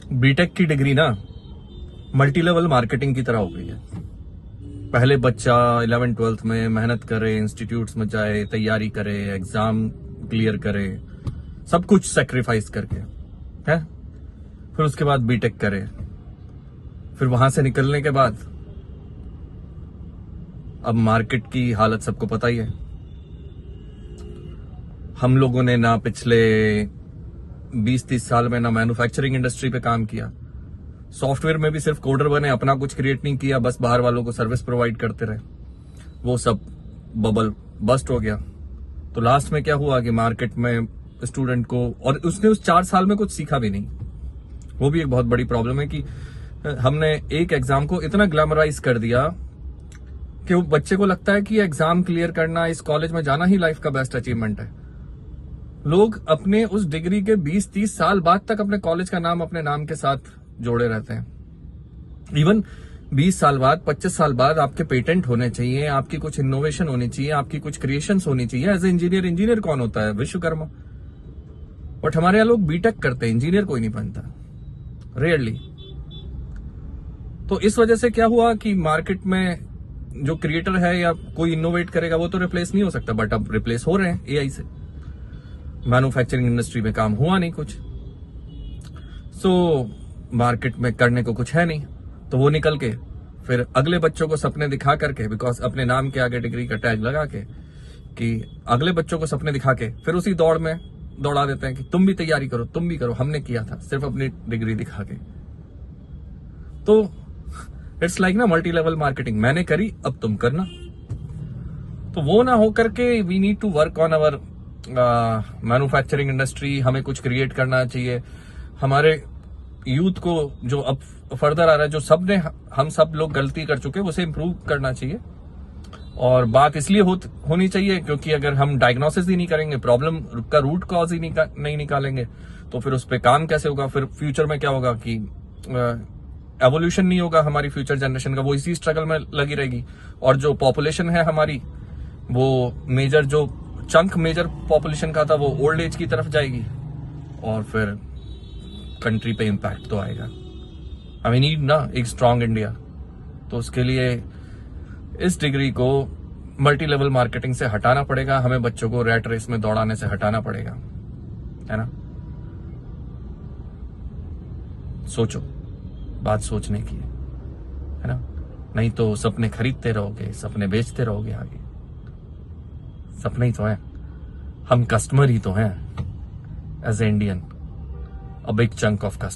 BTech की degree ना multi level marketing की तरह हो गई है। पहले बच्चा 11th-12th में मेहनत करे, इंस्टीट्यूट्स में जाए, तैयारी करे, एग्जाम क्लियर करे, सब कुछ सेक्रीफाइस करके है। फिर उसके बाद बीटेक करे, फिर वहां से निकलने के बाद अब मार्केट की हालत सबको पता ही है। हम लोगों ने ना पिछले 20-30 साल में ना मैन्युफैक्चरिंग इंडस्ट्री पे काम किया, सॉफ्टवेयर में भी सिर्फ कोडर बने, अपना कुछ क्रिएट नहीं किया, बस बाहर वालों को सर्विस प्रोवाइड करते रहे। वो सब बबल बस्ट हो गया। तो लास्ट में क्या हुआ कि मार्केट में स्टूडेंट को, और उसने उस 4 साल में कुछ सीखा भी नहीं। वो भी एक बहुत बड़ी प्रॉब्लम है कि हमने एक एग्जाम को इतना ग्लैमराइज कर दिया कि वो बच्चे को लगता है कि एग्जाम क्लियर करना, इस कॉलेज में जाना ही लाइफ का बेस्ट अचीवमेंट है। लोग अपने उस डिग्री के 20-30 साल बाद तक अपने कॉलेज का नाम अपने नाम के साथ जोड़े रहते हैं। इवन 20 साल बाद, 25 साल बाद आपके पेटेंट होने चाहिए, आपकी कुछ इनोवेशन होनी चाहिए, आपकी कुछ क्रिएशंस होनी चाहिए। एज ए इंजीनियर कौन होता है? विश्वकर्मा। बट हमारे यहाँ लोग बीटेक करते हैं, इंजीनियर कोई नहीं बनता, रेयरली। तो इस वजह से क्या हुआ कि मार्केट में जो क्रिएटर है या कोई इनोवेट करेगा वो तो रिप्लेस नहीं हो सकता, बट अब रिप्लेस हो रहे हैं एआई से। मैन्युफैक्चरिंग इंडस्ट्री में काम हुआ नहीं कुछ, सो मार्केट में करने को कुछ है नहीं, तो वो निकल के फिर अगले बच्चों को सपने दिखा करके, बिकॉज अपने नाम के आगे डिग्री का टैग लगा के, कि अगले बच्चों को सपने दिखा के फिर उसी दौड़ में दौड़ा देते हैं कि तुम भी तैयारी करो, तुम भी करो, हमने किया था, सिर्फ अपनी डिग्री दिखा के। तो इट्स लाइक ना मल्टी लेवल मार्केटिंग, मैंने करी अब तुम करना। तो वो ना हो करके we need to work on our manufacturing industry. हमें कुछ क्रिएट करना चाहिए। हमारे यूथ को जो अब फर्दर आ रहा है, जो सबने हम सब लोग गलती कर चुके हैं, उसे इम्प्रूव करना चाहिए। और बात इसलिए होनी चाहिए क्योंकि अगर हम डायग्नोसिस ही नहीं करेंगे, प्रॉब्लम का रूट कॉज ही नहीं निकालेंगे, तो फिर उस पर काम कैसे होगा? फिर फ्यूचर में क्या होगा कि एवोल्यूशन नहीं होगा हमारी फ्यूचर जनरेशन का, वो इसी स्ट्रगल में लगी रहेगी। और जो पॉपुलेशन है हमारी, वो मेजर पॉपुलेशन का था, वो ओल्ड एज की तरफ जाएगी, और फिर कंट्री पे इम्पैक्ट तो आएगा। हमें नीड ना एक स्ट्रांग इंडिया। तो उसके लिए इस डिग्री को मल्टी लेवल मार्केटिंग से हटाना पड़ेगा। हमें बच्चों को रैट रेस में दौड़ाने से हटाना पड़ेगा, है ना? सोचो, बात सोचने की है ना? नहीं तो सपने खरीदते रहोगे, सपने बेचते रहोगे आगे। सपने ही तो हैं, हम कस्टमर ही तो हैं as a Indian, a big chunk of customers.